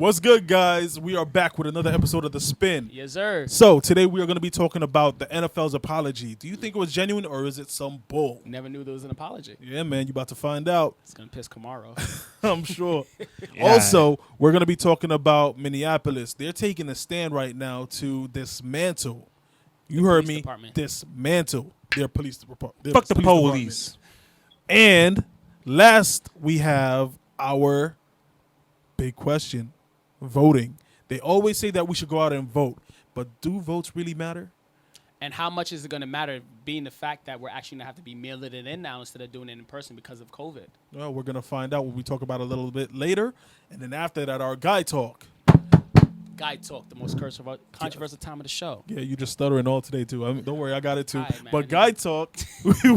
What's good, guys? We are back with another episode of The Spin. Yes, sir. So, today we are going to be talking about the NFL's apology. Do you think it was genuine or is it some bull? Never knew there was an apology. Yeah, man, you about to find out. It's going to piss Camaro. I'm sure. Yeah. Also, we're going to be talking about Minneapolis. They're taking a stand right now to dismantle. You heard me. Department. Dismantle their police department. Fuck the police. And last, we have our big question. Voting. They always say that we should go out and vote, but do votes really matter? And how much is it going to matter, being the fact that we're actually going to have to be mailing it in now instead of doing it in person because of COVID? Well, we're going to find out when we talk about it a little bit later. And then after that, our guy talk. Guy talk, the most controversial time of the show. Yeah, you just stuttering all today, too. Don't worry, I got it, too. All right, man. But guy talk,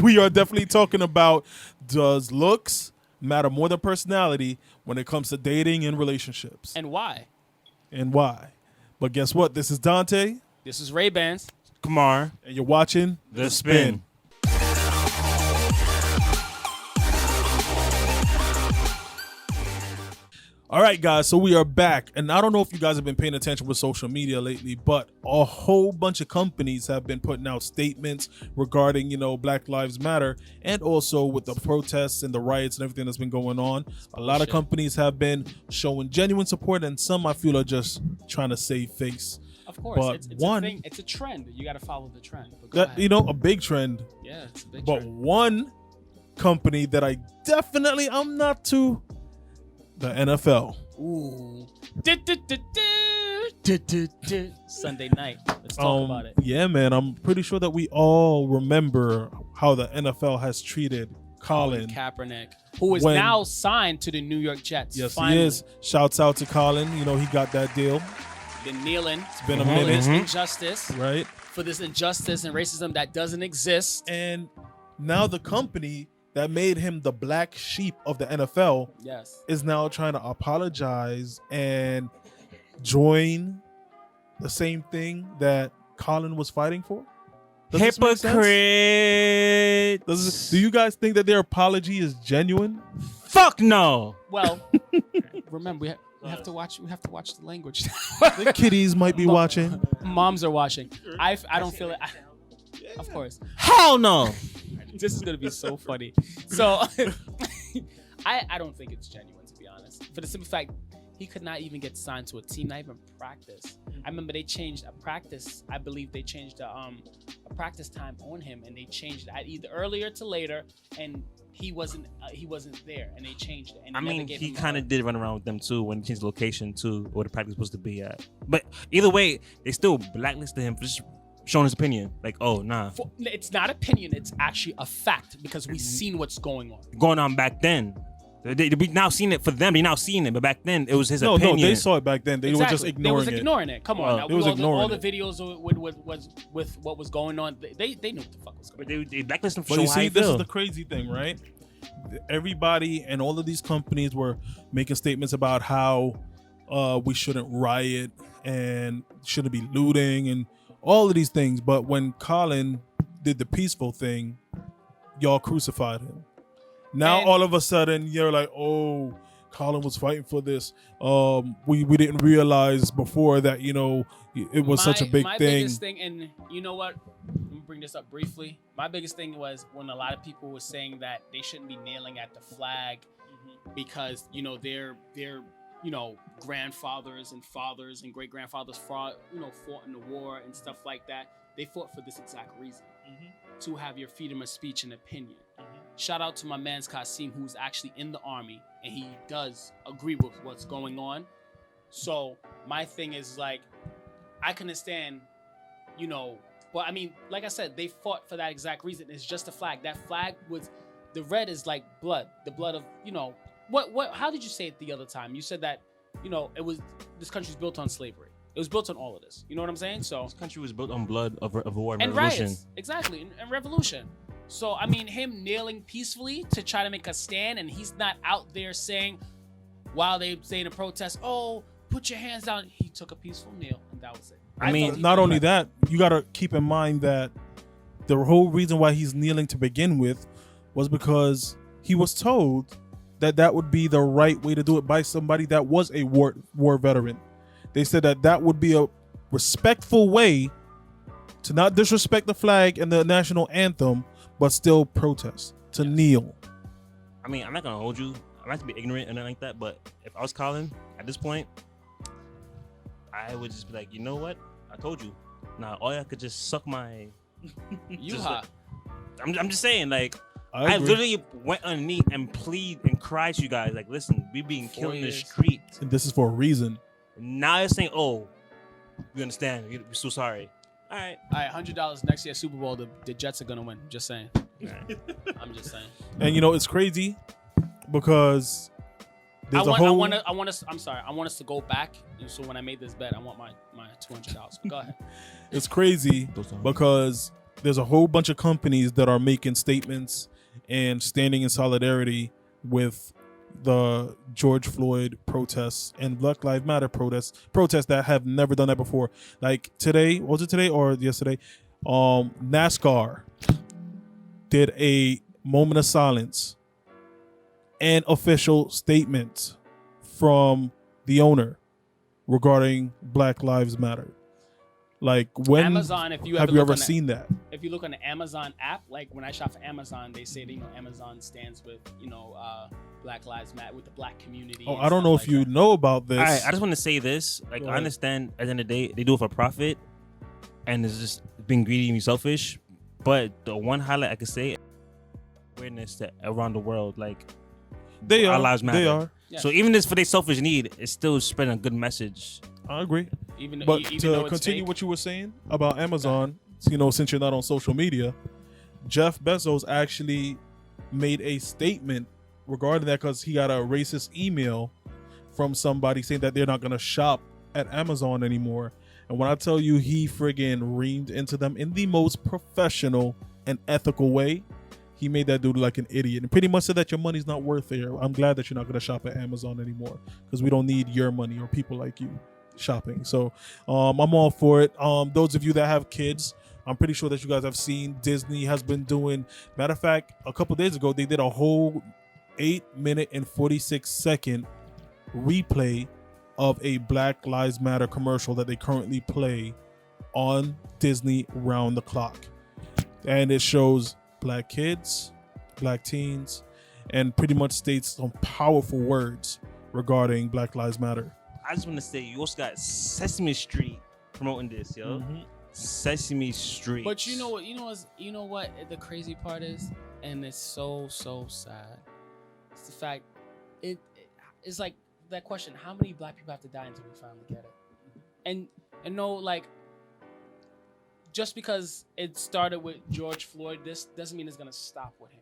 we are definitely talking about, does looks matter more than personality when it comes to dating and relationships? And why? And why? But guess what? This is Dante, This is Ray-Bans. Kamar. and you're watching The Spin. All right, guys, so we are back. And I don't know if you guys have been paying attention with social media lately, but a whole bunch of companies have been putting out statements regarding, Black Lives Matter, and also with the protests and the riots and everything that's been going on. A lot of companies have been showing genuine support, and some I feel are just trying to save face. Of course. But it's one- a thing. It's a trend. You got to follow the trend. But go ahead. A big trend. Yeah, it's a big But trend. one company that I'm not too, the NFL. Ooh. Sunday night. Let's talk about it. Yeah, man. I'm pretty sure that we all remember how the NFL has treated Colin. Kaepernick, who is When- now signed to the New York Jets. Yes, finally. he is. Shouts out to Colin. He got that deal, Been kneeling. It's been a for minute. this injustice. right? For this injustice and racism that doesn't exist. And now the company that made him the black sheep of the NFL Yes. is now trying to apologize and join the same thing that Colin was fighting for. Does this make sense? Hypocrite. Do you guys think that their apology is genuine? Fuck no. Well, remember we have to watch. We have to watch the language. The kiddies might be watching. Moms are watching. I don't feel it. Of course. Hell no. This is gonna be so funny. So, I don't think it's genuine, to be honest. For the simple fact, he could not even get signed to a team, not even practice. I remember they changed a practice. I believe they changed a practice time on him, and they changed it either earlier to later, and he wasn't there, and they changed it. And I they never mean, gave he him kind of did run around with them too when he changed the location to where the practice was supposed to be at. But either way, they still blacklisted him for just showing his opinion. Like, oh, nah. It's not opinion. It's actually a fact because we've seen what's going on. Going on back then. We now seen it for them. They now seen it, but back then it was his No, opinion. they saw it back then. They were just ignoring They was it. ignoring it. Come on, now. They was ignoring all the it. videos with what was going on. They knew what the fuck was going But on. they blacklisted him for But you showing how see, he this is feel. the crazy thing, right? Everybody and all of these companies were making statements about how we shouldn't riot and shouldn't be looting and all of these things. But when Colin did the peaceful thing, y'all crucified him. Now And- all of a sudden you're like, oh, Colin was fighting for this. We didn't realize before that it was such a big my thing. biggest thing, and you know what? Let me bring this up briefly. My biggest thing was when a lot of people were saying that they shouldn't be kneeling at the flag because their grandfathers and fathers and great grandfathers fought in the war and stuff like that. They fought for this exact reason, to have your freedom of speech and opinion. Shout out to my man's Kasim, who's actually in the army, and he does agree with what's going on. So my thing is like, I can understand, but I mean, like I said, they fought for that exact reason. It's just a flag. That flag was, the red is like blood, the blood of, how did you say it the other time? You said that, this country's built on slavery. It was built on all of this. You know what I'm saying? So This country was built on blood of war and and revolution. riots, exactly, and revolution. So I mean, him kneeling peacefully to try to make a stand, and he's not out there saying, while they say in a protest, "Oh, put your hands down." He took a peaceful kneel, and that was it. I mean, thought he Not did only right. that, you got to keep in mind that the whole reason why he's kneeling to begin with was because he was told that would be the right way to do it by somebody that was a war veteran. They said that would be a respectful way to not disrespect the flag and the national anthem, but still protest, to kneel. I mean, I'm not gonna hold you. I'm not to be ignorant or nothing like that, but if I was Colin at this point, I would just be like, you know what? I told you. Now all y'all could just suck my. I'm just saying, like, I literally went on a knee and plead and cried to you guys, like, listen, we being killed in the street, and this is for a reason. Now you're saying, oh, we understand. We're so sorry. All right, $100 next year Super Bowl. The Jets are gonna win. Just saying. Right. I'm just saying. And it's crazy because there's I want us to go back. So when I made this bet, I want my $200. Go ahead. It's crazy because there's a whole bunch of companies that are making statements and standing in solidarity with the George Floyd protests and Black Lives Matter protests that have never done that before. Like today, was it today or yesterday? NASCAR did a moment of silence and official statement from the owner regarding Black Lives Matter. Like, when Amazon, if you have you ever seen that? If you look on the Amazon app, like when I shop for Amazon, they say that Amazon stands with Black Lives Matter, with the black community. Oh, I don't know if you know about this. All right, I just want to say this. Like, I understand at the end of the day, they do it for profit, and it's just being greedy and selfish. But the one highlight I could say, awareness that around the world, like, our lives matter. They are. Yeah. So even if for their selfish need, it's still spreading a good message. I agree. Even to continue what you were saying about Amazon, since you're not on social media, Jeff Bezos actually made a statement regarding that because he got a racist email from somebody saying that they're not going to shop at Amazon anymore. And when I tell you he friggin' reamed into them in the most professional and ethical way, he made that dude like an idiot and pretty much said that your money's not worth it. I'm glad that you're not going to shop at Amazon anymore because we don't need your money or people like you shopping. So I'm all for it. Those of you that have kids, I'm pretty sure that you guys have seen Disney has been doing, matter of fact, a couple days ago they did a whole 8-minute and 46-second replay of a Black Lives Matter commercial that they currently play on Disney round the clock, and it shows black kids, black teens, and pretty much states some powerful words regarding Black Lives Matter. I just want to say, you also got Sesame Street promoting this, yo. Mm-hmm. Sesame Street. But you know what the crazy part is, and it's so sad. It's the fact it's like that question: how many black people have to die until we finally get it? And no, like, just because it started with George Floyd, this doesn't mean it's gonna stop with him.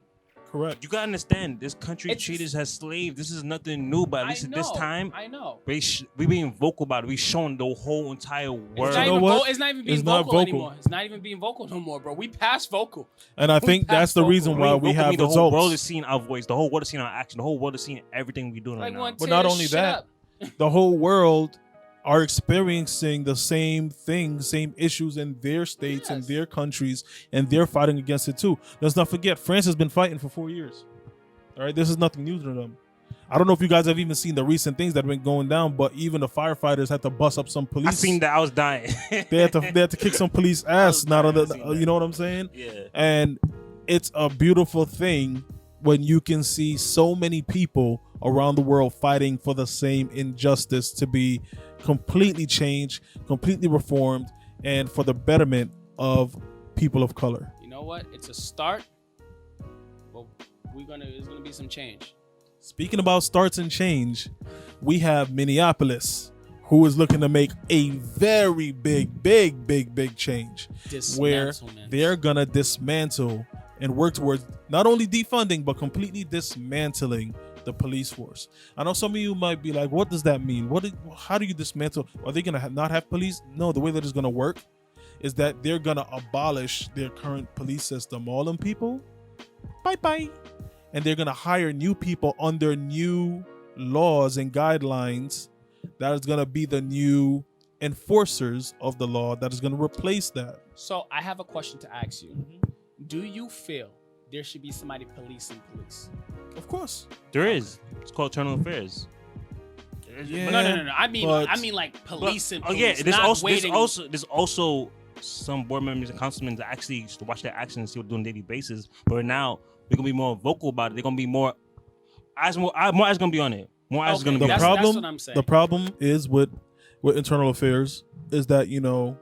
Correct. You gotta understand, this country treated us as slaves. This is nothing new, but at least at this time, I know. We being vocal about it. We showing the whole entire world. It's not even being vocal anymore. It's not even being vocal no more, bro. We passed vocal. And I think that's the reason why we have the results. whole world is seeing our voice. The whole world is seeing our action. The whole world is seeing everything we're doing right now. But not only that, the whole world are experiencing the same things, same issues in their states and their countries, and they're fighting against it too. Let's not forget, France has been fighting for 4 years. All right, this is nothing new to them. I don't know if you guys have even seen the recent things that have been going down, but even the firefighters had to bust up some police. I seen that. I was dying. they had to kick some police ass. You know what I'm saying? Yeah. And it's a beautiful thing when you can see so many people around the world fighting for the same injustice to be completely changed, completely reformed, and for the betterment of people of color. You know what? It's a start, but there's gonna be some change. Speaking about starts and change, we have Minneapolis, who is looking to make a very big change, where they're gonna dismantle and work towards not only defunding but completely dismantling the police force. I know some of you might be like, what does that mean? How do you dismantle? Are they gonna not have police? No, the way that it's gonna work is that they're gonna abolish their current police system. All them people, bye, and they're gonna hire new people under new laws and guidelines that is gonna be the new enforcers of the law that is gonna replace that. So I have a question to ask you. Do you feel there should be somebody policing police? Of course. There is. It's called internal affairs. Yeah. No. I mean like police and police. Yeah, there's there's also some board members and councilmen that actually watch their actions and see what they're doing on a daily basis. But now they're gonna be more vocal about it. They're gonna be more eyes gonna be on it. More eyes gonna be on it. That's what I'm saying. The problem is with internal affairs is that, you know,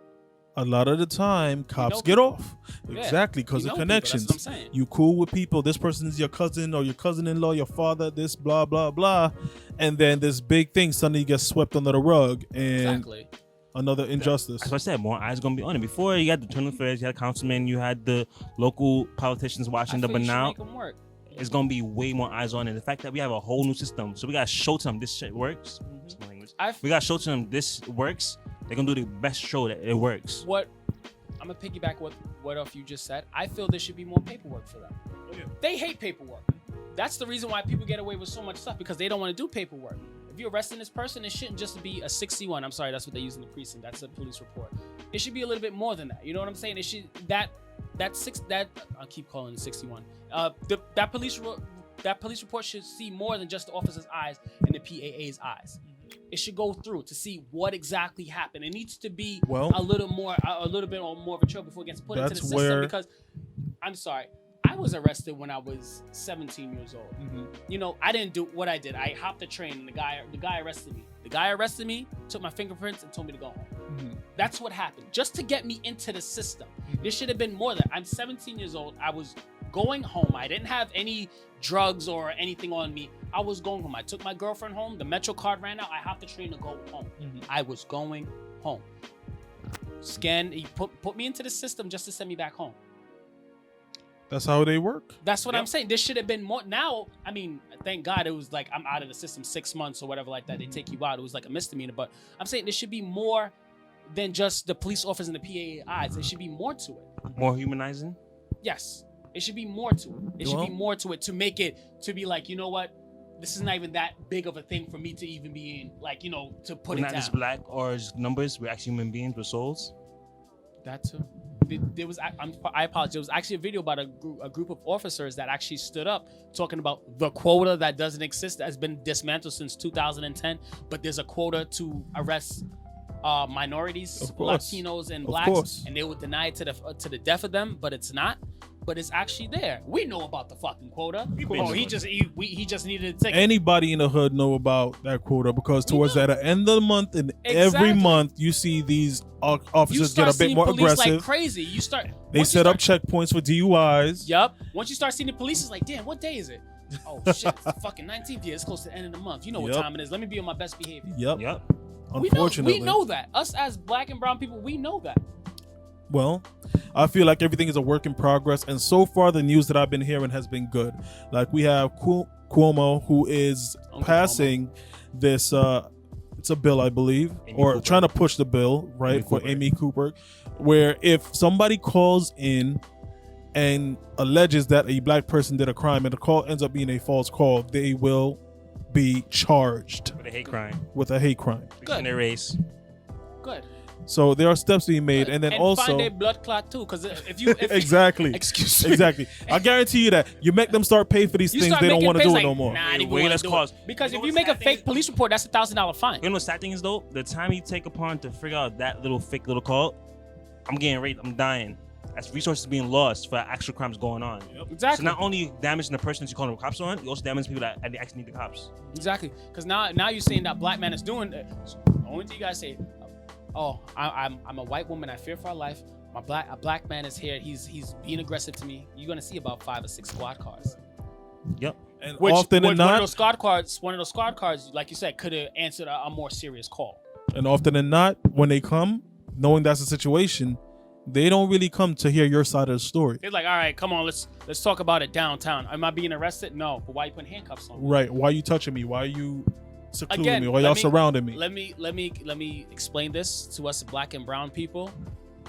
a lot of the time cops get off. Yeah. Exactly, because of connections. That's what I'm saying. You cool with people. This person's your cousin or your cousin-in-law, your father, this blah, blah, blah. And then this big thing suddenly gets swept under the rug and another injustice. That's what I said. More eyes gonna be on it. Before you had the internal affairs, you had councilmen, you had the local politicians watching them, but now it's gonna be way more eyes on it. The fact that we have a whole new system, so we gotta show to them this shit works. We gotta show to them this works. They're gonna do the best show that it works. I'm gonna piggyback what else you just said. I feel there should be more paperwork for them. Oh, yeah. They hate paperwork. That's the reason why people get away with so much stuff, because they don't want to do paperwork. If you're arresting this person, it shouldn't just be a 61. I'm sorry, that's what they use in the precinct. That's a police report. It should be a little bit more than that. You know what I'm saying? It should that I'll keep calling it 61. That police report should see more than just the officer's eyes and the PAA's eyes. It should go through to see what exactly happened. It needs to be a little bit more of a trail before it gets put into the system. Because I'm sorry, I was arrested when I was 17 years old. Mm-hmm. You know, I didn't do what I did. I hopped the train and the guy arrested me. The guy arrested me, took my fingerprints, and told me to go home. Mm-hmm. That's what happened, just to get me into the system. Mm-hmm. There should have been more than that. I'm 17 years old. I was going home. I didn't have any drugs or anything on me. I was going home. I took my girlfriend home. The Metro card ran out. I hopped the train to go home. Mm-hmm. I was going home. He put me into the system just to send me back home. That's how they work. That's what I'm saying. There should have been more. Now, I mean, thank God it was like I'm out of the system 6 months or whatever like that. Mm-hmm. They take you out. It was like a misdemeanor. But I'm saying there should be more than just the police officers and the PAIs. There should be more to it. More humanizing? Yes. It should be more to it. It should be more to it to make it to be like, you know what? This is not even that big of a thing for me to even be in, like, you know, to put it down. Not just black or numbers. We're actually human beings with souls. That too. There was, I apologize. There was actually a video about a group of officers that actually stood up talking about the quota that doesn't exist, that has been dismantled since 2010. But there's a quota to arrest minorities, Latinos, and blacks, and they would deny it to the death of them. But it's not. But it's actually there. We know about the fucking quota. He just needed to take anybody in the hood know about that quota, because towards the end of the month and every month you see these officers get a bit more aggressive. Like crazy. They set up checkpoints for DUIs. Yep. Once you start seeing the police, it's like, damn, what day is it? Oh shit, it's the fucking 19th. Yeah, it's close to the end of the month. You know what time it is. Let me be on my best behavior. Yep. Unfortunately, we know that. Us as black and brown people, we know that. Well, I feel like everything is a work in progress, and so far the news that I've been hearing has been good. Like, we have Cuomo, who is passing this it's a bill, I believe, or trying to push the bill, right, for Amy Cooper, where if somebody calls in and alleges that a black person did a crime and the call ends up being a false call, they will be charged with a hate crime. Good. Their race. Good. So there are steps being made, and then also find a blood clot too, because if you exactly, excuse me, exactly, I guarantee you that you make them start pay for these things, they don't want to do it no more. Nah, because if you make a fake police report, that's $1,000 fine. You know what sad thing is though? The time you take upon to figure out that little fake little call, I'm getting raped, I'm dying. That's resources being lost for actual crimes going on. Yep. Exactly. So not only you damaging the person that you're calling the cops on, you also damage people that actually need the cops. Exactly. Because now you're saying that black man is doing it. The only thing you guys say, oh, I'm a white woman, I fear for our life. A black man is here. He's being aggressive to me. You're gonna see about 5 or 6 squad cars. Yep. And often than not, one of those squad cars, like you said, could have answered a more serious call. And often than not, when they come, knowing that's the situation, they don't really come to hear your side of the story. They're like, all right, come on, let's talk about it downtown. Am I being arrested? No. But why are you putting handcuffs on me? Right. Why are you touching me? Why are you secluding me? Why y'all surrounding me? Let me explain this to us black and brown people.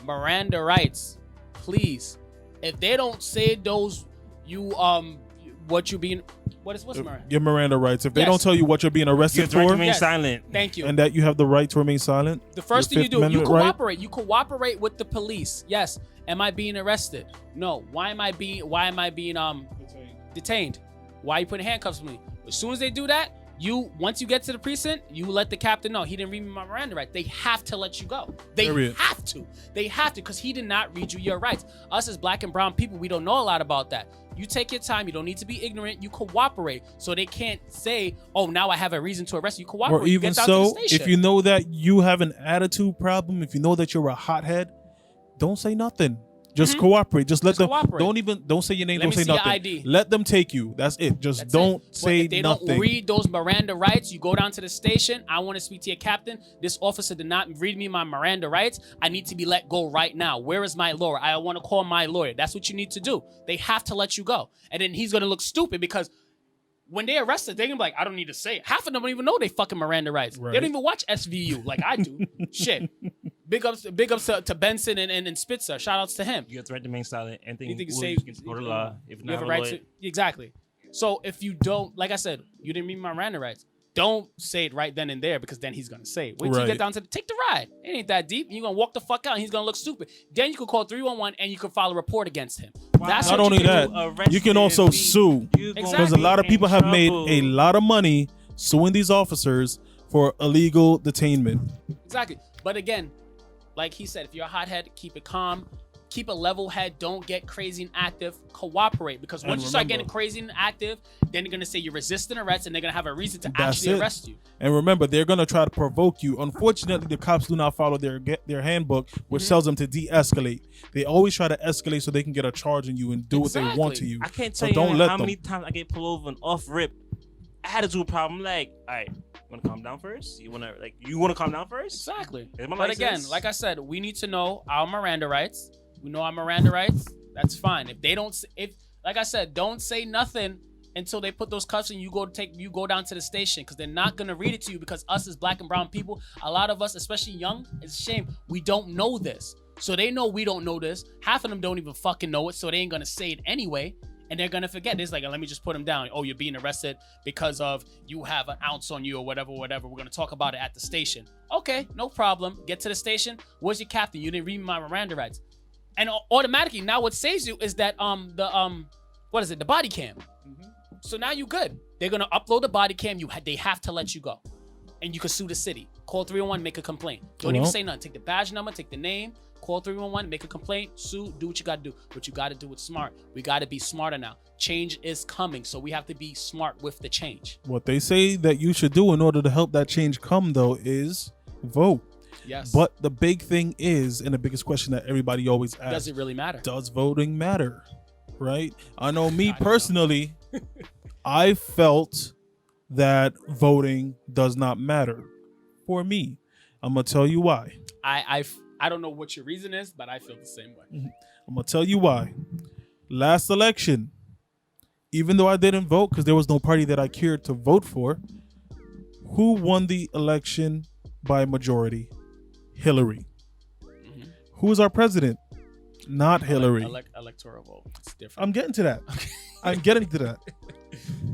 Miranda rights, please. If they don't say those, what's Miranda? Your Miranda rights. If they don't tell you what you're being arrested for, remain silent. Thank you. And that you have the right to remain silent. The first thing you do, you cooperate. You cooperate with the police. Yes. Am I being arrested? No. Why am I being detained? Why are you putting handcuffs on me? As soon as they do that, once you get to the precinct, you let the captain know he didn't read me my Miranda rights. They have to let you go. They have to. They have to, because he did not read you your rights. Us as black and brown people, we don't know a lot about that. You take your time. You don't need to be ignorant. You cooperate, so they can't say, "Oh, now I have a reason to arrest you." Cooperate. Or even so, if you know that you have an attitude problem, if you know that you're a hothead, don't say nothing. Just cooperate. Just let them. Cooperate. Don't say your name. Don't say nothing. ID. Let them take you. That's it. Just don't say if they nothing. Don't read those Miranda rights. You go down to the station. I want to speak to your captain. This officer did not read me my Miranda rights. I need to be let go right now. Where is my lawyer? I want to call my lawyer. That's what you need to do. They have to let you go. And then he's gonna look stupid because when they arrested, they're gonna be like, I don't need to say it. Half of them don't even know they fucking Miranda rights. Right. They don't even watch SVU like I do. Shit. Big ups to Benson and Spitzer. Shout outs to him. You have to write the main silent. Anything you say you can go to law. If not, have a right to, exactly. So if you don't, like I said, you didn't read my Miranda rights. Don't say it right then and there, because then he's gonna say it. Wait till you get down to take the ride. It ain't that deep. You're gonna walk the fuck out and he's gonna look stupid. Then you can call 311 and you can file a report against him. Wow. That's not only that. You can also sue. Because a lot of people have made a lot of money suing these officers for illegal detainment. Exactly. But again, like he said, if you're a hothead, keep it calm. Keep a level head. Don't get crazy and active. Cooperate, because once you start getting crazy and active, then they're gonna say you're resisting arrest, and they're gonna have a reason to actually arrest you. And remember, they're gonna try to provoke you. Unfortunately, the cops do not follow their handbook, which tells them to de-escalate. They always try to escalate so they can get a charge on you and do what they want to you. I can't tell you how many times I get pulled over and off rip attitude problem. Like, all right, wanna calm down first? You wanna calm down first? Exactly. But again, like I said, we need to know our Miranda rights. We know our Miranda rights. That's fine. If they don't, like I said, don't say nothing until they put those cuffs and you go down to the station, because they're not gonna read it to you. Because us as black and brown people, a lot of us, especially young, it's a shame, we don't know this. So they know we don't know this. Half of them don't even fucking know it, so they ain't gonna say it anyway. And they're gonna forget. It's like, let me just put them down. Oh, you're being arrested because of you have an ounce on you or whatever. We're gonna talk about it at the station. Okay, no problem. Get to the station. Where's your captain? You didn't read my Miranda rights. And automatically, now what saves you is that the body cam. So now you good. They're gonna upload the body cam. They have to let you go, and you can sue the city. Call 311, make a complaint. Don't even say nothing. Take the badge number, take the name. Call 311, make a complaint, sue, do what you gotta do. But you gotta do it smart. We gotta be smarter now. Change is coming, so we have to be smart with the change. What they say that you should do in order to help that change come, though, is vote. Yes. But the big thing is, and the biggest question that everybody always asks, does it really matter? Does voting matter? Right? I know me personally, I felt that voting does not matter for me. I'm gonna tell you why. I don't know what your reason is, but I feel the same way. I'm gonna tell you why. Last election, even though I didn't vote because there was no party that I cared to vote for, who won the election by majority? Hillary. Who is our president? Not Hillary. Electoral vote. It's different. I'm getting to that. I'm getting to that.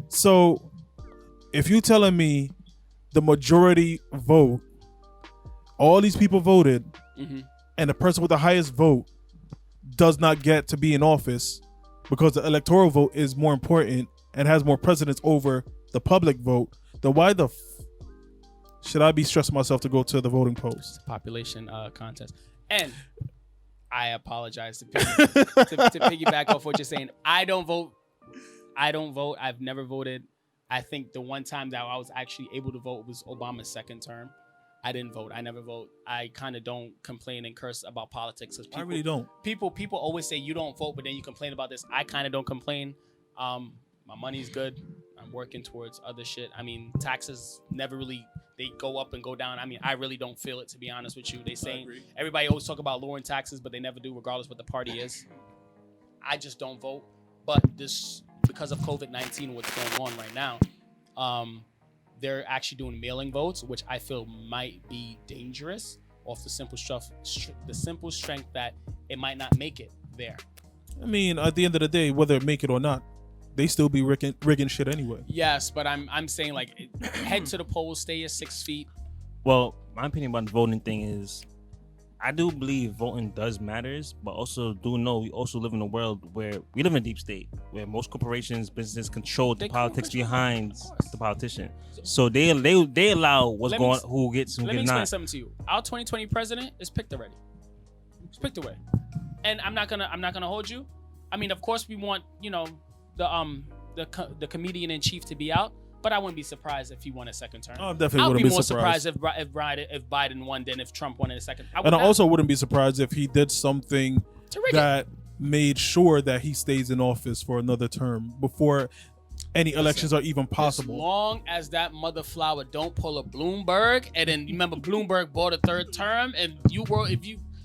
So if you're telling me the majority vote, all these people voted, and the person with the highest vote does not get to be in office because the electoral vote is more important and has more precedence over the public vote, then why the should I be stressing myself to go to the voting polls? Population contest. And I apologize to piggyback off what you're saying. I don't vote. I've never voted. I think the one time that I was actually able to vote was Obama's second term. I didn't vote. I never vote. I kind of don't complain and curse about politics. I really don't. People always say you don't vote, but then you complain about this. I kind of don't complain. My money's good. I'm working towards other shit. I mean, taxes never really, they go up and go down. I mean, I really don't feel it, to be honest with you. They say everybody always talk about lowering taxes, but they never do, regardless what the party is. I just don't vote. But this, because of COVID-19, what's going on right now, they're actually doing mailing votes, which I feel might be dangerous off the simple strength that it might not make it there. I mean, at the end of the day, whether it make it or not, they still be rigging shit anyway. Yes, but I'm saying, like, head to the polls, stay at 6 feet. Well, my opinion about the voting thing is, I do believe voting does matters, but also do know we also live in a world where we live in a deep state where most corporations, businesses control the politics behind the politician. So they allow who gets who Let me gets explain not. something to you. Our 2020 president is picked already. It's picked away, and I'm not gonna hold you. I mean, of course, we want the comedian in chief to be out. But I wouldn't be surprised if he won a second term. I definitely I would wouldn't be be more surprised. if Biden won than if Trump won in a second. And I also wouldn't be surprised if he did something to rig that made sure that he stays in office for another term before any elections are even possible. As long as that mother flower don't pull a Bloomberg, and then remember Bloomberg bought a third term, and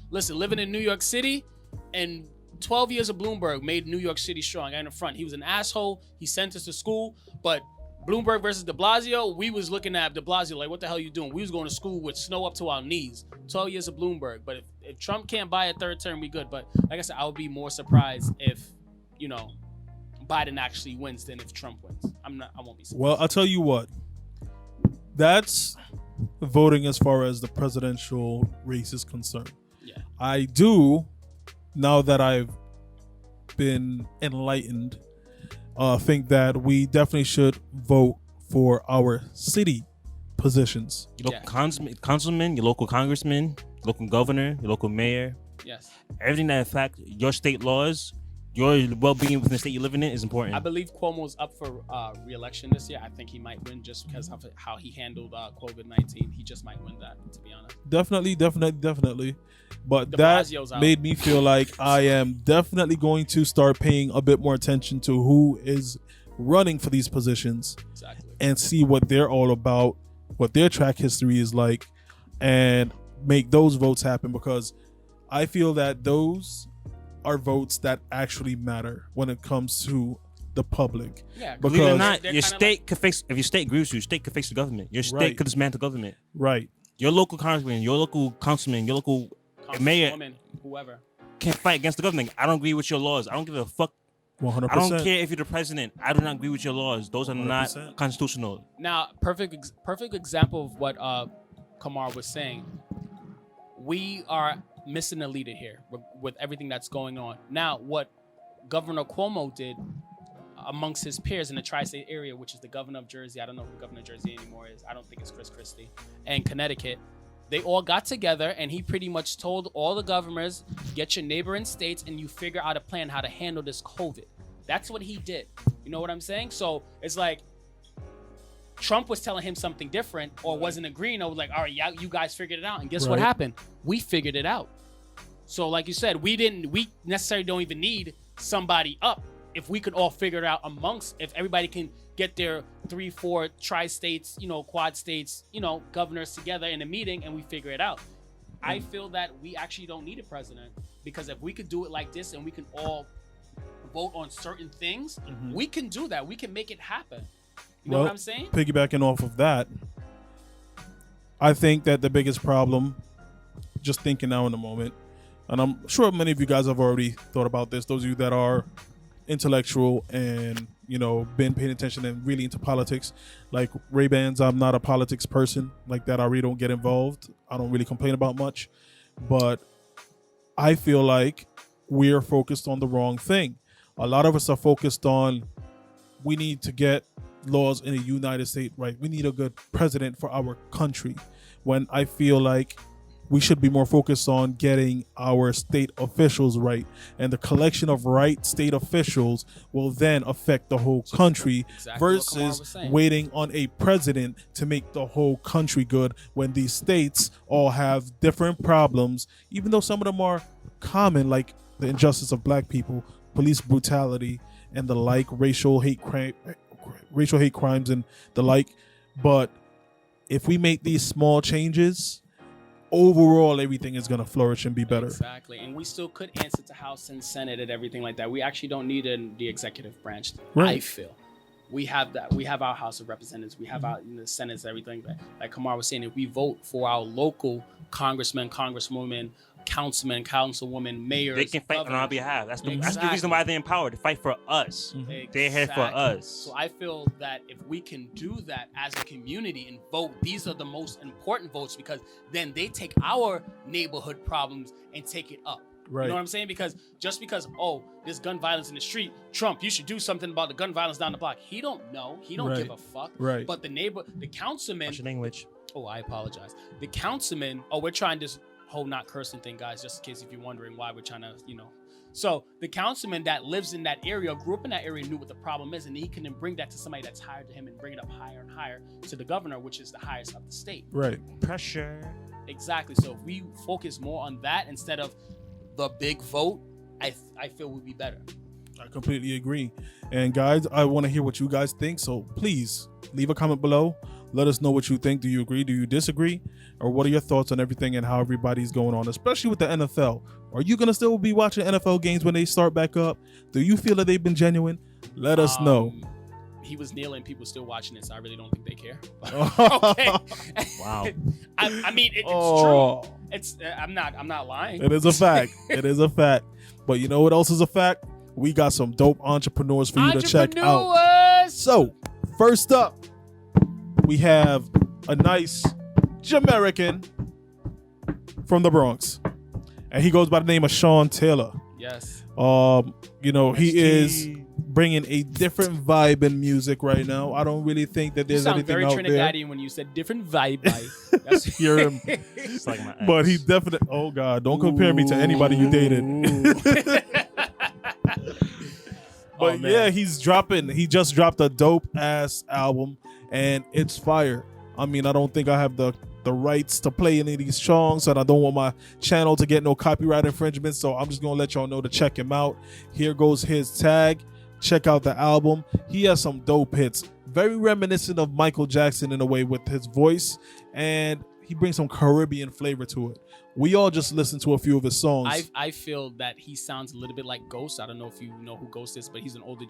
living in New York City, and 12 years of Bloomberg made New York City strong. In the front, he was an asshole. He sent us to school, but Bloomberg versus de Blasio, we was looking at de Blasio like, what the hell are you doing? We was going to school with snow up to our knees. 12 years of Bloomberg. But if Trump can't buy a third term, we good. But like I said, I would be more surprised if, Biden actually wins than if Trump wins. I won't be surprised. Well, I'll tell you what. That's voting as far as the presidential race is concerned. Yeah. I do, now that I've been enlightened, think that we definitely should vote for our city positions. Your local councilman, your local congressman, local governor, your local mayor. Yes. Everything that affects your state laws, your well-being within the state you're living in is important. I believe Cuomo's up for re-election this year. I think he might win just because of how he handled COVID-19. He just might win that, to be honest. Definitely. But De that Blasio's out. made me feel like I am definitely going to start paying a bit more attention to who is running for these positions. Exactly. And see what they're all about, what their track history is like, and make those votes happen, because I feel that those are votes that actually matter when it comes to the public. Yeah, because believe it or not, your state could face, if your state agrees with you, your state could face the government. Your state could dismantle government. Right. Your local congressman, your local councilman, your local mayor, whoever can't fight against the government. I don't agree with your laws. I don't give a fuck. 100%. I don't care if you're the president. I do not agree with your laws. Those are 100%. Not constitutional. Now, perfect example of what Kamar was saying. We are missing a leader here with everything that's going on. Now, what Governor Cuomo did amongst his peers in the tri-state area, which is the governor of Jersey, I don't know who governor of Jersey anymore is. I don't think it's Chris Christie, and Connecticut. They all got together, and he pretty much told all the governors, get your neighboring states and you figure out a plan how to handle this COVID. That's what he did. You know what I'm saying? So it's like Trump was telling him something different or wasn't agreeing. I was like, all right, yeah, you guys figured it out. And guess what happened? We figured it out. So like you said, we necessarily don't even need somebody up. If we could all figure it out if everybody can get their 3-4 tri-states, quad states, governors together in a meeting and we figure it out. I feel that we actually don't need a president, because if we could do it like this and we can all vote on certain things, we can do that. We can make it happen. You know what I'm saying? Piggybacking off of that, I think that the biggest problem, just thinking now in the moment, and I'm sure many of you guys have already thought about this, those of you that are intellectual and been paying attention and really into politics, like Ray-Bans, I'm not a politics person like that. I really don't get involved. I don't really complain about much, but I feel like we're focused on the wrong thing. A lot of us are focused on, we need to get laws in the United States right. We need a good president for our country, when I feel like we should be more focused on getting our state officials right, and the collection of right state officials will then affect the whole country, versus waiting on a president to make the whole country good, when these states all have different problems, even though some of them are common, like the injustice of black people, police brutality, and the like, racial hate crimes and the like. But if we make these small changes, overall everything is going to flourish and be better. Exactly. And we still could answer to House and Senate and everything like that. We actually don't need the executive branch. I feel we have that. We have our House of Representatives. We have our the Senate, everything. Like Kamar was saying, if we vote for our local congressmen, congresswomen, councilmen, councilwomen, mayors. They can fight on our behalf. That's the reason why they're empowered to fight for us. Exactly. They're here for us. So I feel that if we can do that as a community and vote, these are the most important votes, because then they take our neighborhood problems and take it up. Right. You know what I'm saying? Because just because, oh, there's gun violence in the street, Trump, you should do something about the gun violence down the block. He don't know. He don't give a fuck. Right. But the councilman. What's your language? Oh, I apologize. The councilman. Oh, we're trying this whole not cursing thing, guys, just in case if you're wondering why we're trying to, So the councilman that lives in that area, grew up in that area, knew what the problem is, and he can then bring that to somebody that's hired to him and bring it up higher and higher to the governor, which is the highest of the state. Right. Pressure. Exactly. So if we focus more on that instead of the big vote, I feel would be better. I completely agree. And guys, I want to hear what you guys think. So please leave a comment below. Let us know what you think. Do you agree? Do you disagree? Or what are your thoughts on everything and how everybody's going on, especially with the NFL? Are you going to still be watching NFL games when they start back up? Do you feel that they've been genuine? Let us know. He was kneeling, people still watching it, so I really don't think they care. Okay. Wow. I mean, it's true. It's I'm not lying. It is a fact. It is a fact. But you know what else is a fact? We got some dope entrepreneurs for you to check out. So, first up, we have a nice Jamaican from the Bronx, and he goes by the name of Sean Taylor. Yes. He is bringing a different vibe in music right now. I don't really think that there's anything out there. You sound very Trinidadian when you said different vibe. That's You're him. It's like my ex. But he definitely. Oh God! Don't compare me to anybody you dated. But yeah, he just dropped a dope ass album, and it's fire. I mean, I don't think I have the rights to play any of these songs, and I don't want my channel to get no copyright infringement, so I'm just gonna let y'all know to check him out. Here goes his tag. Check out the album. He has some dope hits, very reminiscent of Michael Jackson in a way with his voice, and he brings some Caribbean flavor to it. We all just listened to a few of his songs. I feel that he sounds a little bit like Ghost. I don't know if you know who Ghost is, but he's an older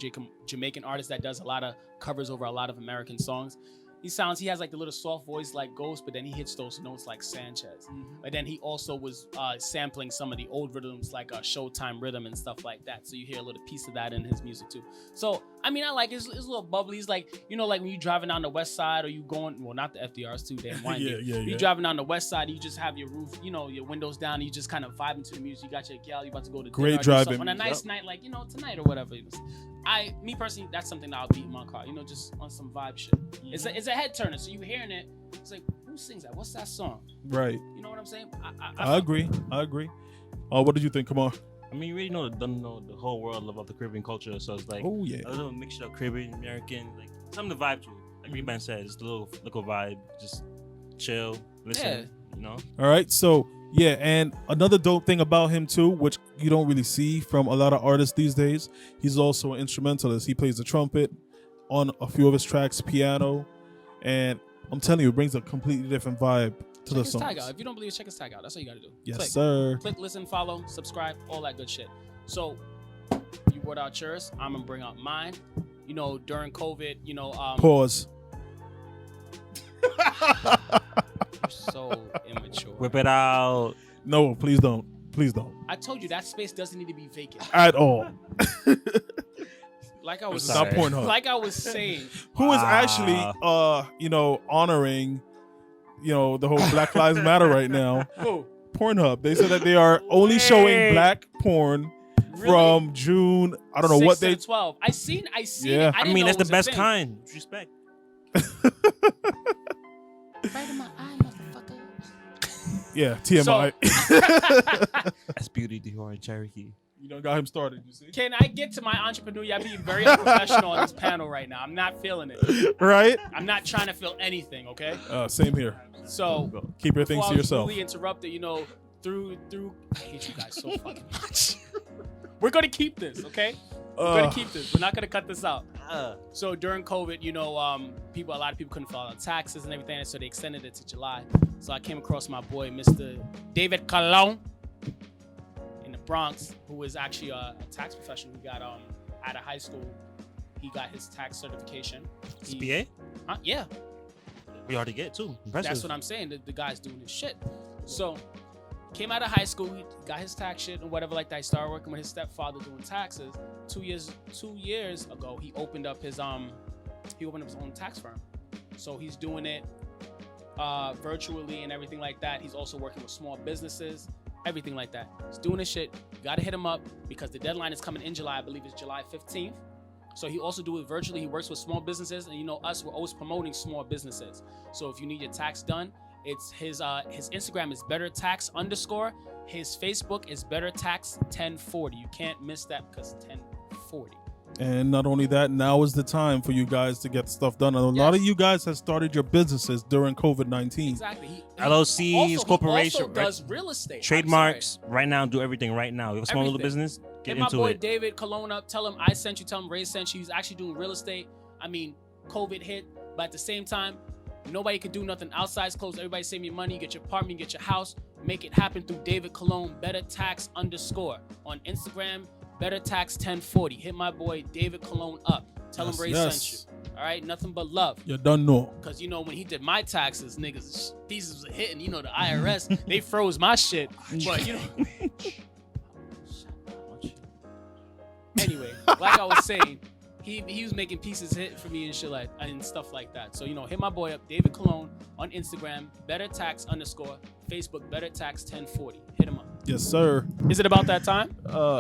Jamaican artist that does a lot of covers over a lot of American songs. He has like the little soft voice like Ghost, but then he hits those notes like Sanchez. But then he also was sampling some of the old rhythms like Showtime rhythm and stuff like that. So you hear a little piece of that in his music too. So, I mean, I like it's a little bubbly. He's like, like when you're driving down the west side or you going, well, not the FDR's too damn windy. You're driving down the west side, you just have your roof, your windows down, and you just kind of vibing to the music. You got your gal, you about to go to great driving on a nice night, like, tonight or whatever. Me personally, that's something that I'll beat in my car, just on some vibe shit. It's a head turner, so you hearing it, it's like, who sings that? What's that song? Right. You know what I'm saying? I agree. What did you think? Come on. I mean, you really don't know the whole world of the Caribbean culture, so it's like a little mixture of Caribbean, American, like something to vibe to. Like Reban said, just a little vibe, just chill, listen, All right, so yeah, and another dope thing about him too, which you don't really see from a lot of artists these days, he's also an instrumentalist. He plays the trumpet on a few of his tracks, piano, and I'm telling you, it brings a completely different vibe to the songs. Tag out. If you don't believe it, check his tag out. That's all you gotta do. Yes, sir. Click, listen, follow, subscribe, all that good shit. So you brought out yours. I'm gonna bring out mine. During COVID, Pause. You're so immature. Whip it out. No, please don't. Please don't. I told you that space doesn't need to be vacant at all. Like I was Stop Pornhub. Like I was saying. Who is actually honoring the whole Black Lives Matter right now? Who? Pornhub. They said that they are only showing black porn from June. I don't know what they 12. I seen yeah. it. I mean, that's the best kind. Respect. Right in my eye, motherfucker. Yeah, TMI. That's Beauty Dior and Cherokee. You done got him started, you see? Can I get to my entrepreneur? I'm being very unprofessional on this panel right now. I'm not feeling it. Right? I'm not trying to feel anything, okay? Same here. So keep your things to yourself. Really interrupted, through I hate you guys so fucking much. We're gonna keep this, okay? We're gonna keep this. We're not gonna cut this out. So during COVID, a lot of people couldn't file their taxes and everything, so they extended it to July. So I came across my boy, Mr. David Colon, in the Bronx, who is actually a tax professional. He got out of high school. He got his tax certification. CPA? Yeah. We already get too. Impressive. That's what I'm saying. The guy's doing his shit. So Came out of high school, he got his tax shit and whatever like that. He started working with his stepfather doing taxes. 2 years ago, he opened up his own tax firm. So he's doing it virtually and everything like that. He's also working with small businesses, everything like that. He's doing his shit. You gotta hit him up because the deadline is coming in July. I believe it's July 15th. So he also do it virtually. He works with small businesses, and you know us, we're always promoting small businesses. So if you need your tax done, it's his Instagram is bettertax_. His Facebook is bettertax1040. You can't miss that because 1040. And not only that, now is the time for you guys to get stuff done. And a lot of you guys have started your businesses during COVID-19. Exactly. LLCs, corporation, he also does real estate. Trademarks. Right now, do everything right now. You have a small little business, get Hit into my boy it. David Cologne up. Tell him I sent you. Tell him Ray sent you. He's actually doing real estate. I mean, COVID hit, but at the same time, nobody could do nothing. Outside's closed. Everybody save me money. You get your apartment, you get your house. Make it happen through David Cologne, bettertax_. On Instagram, bettertax1040. Hit my boy David Cologne up. Tell him Ray sent you. All right, nothing but love. You done know. Because, you know, when he did my taxes, niggas, pieces was hitting. You know, the IRS, they froze my shit. But, you know. Anyway, like I was saying, he was making pieces hit for me and shit like and stuff like that. So, you know, hit my boy up, David Cologne, on Instagram, bettertax_, Facebook, bettertax1040. Hit him up. Yes, sir. Is it about that time?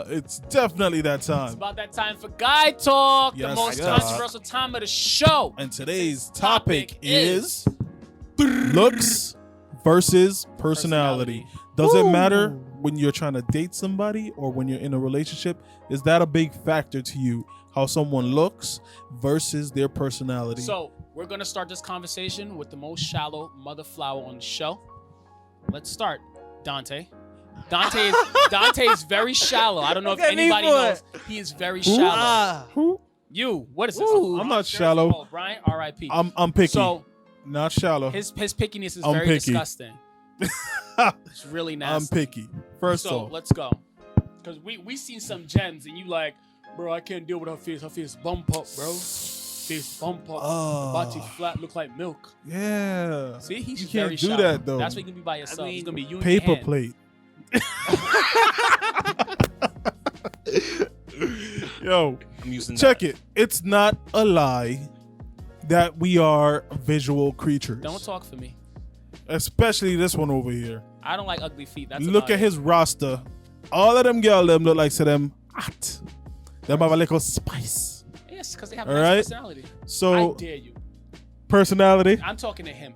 It's definitely that It's time. about that time for Guy Talk, the Yes, most God. controversial time of the show. And today's topic is looks versus personality. Does it matter when you're trying to date somebody or when you're in a relationship? Is that a big factor to you? How someone looks versus their personality? So we're gonna start this conversation with the most shallow mother flower on the show. Let's start, Dante. Dante is very shallow. I don't know if anybody knows. He is very shallow. Who? You, what is this? I'm not shallow. Oh, Brian, R.I.P. I'm picky. So not shallow. his pickiness is I'm very picky. disgusting. It's really nasty. I'm picky. First So off, let's go. Cause we seen some gems and you like, bro, I can't deal with her face. Her face bump up, bro. Face bump up. Body flat, look like milk. yeah. See, he's You very can't do shallow. that though. That's what you can be by yourself. It's gonna be you and Paper your hand. plate. Yo, I'm using check it. It's not a lie that we are visual creatures. Don't talk for me. Especially this one over here. I don't like ugly feet. That's Look about at his roster. All of them girls them look like to them hot. Them have a little spice. it. Yes, because they have a All nice right. personality. So I dare you. personality. I'm talking to him.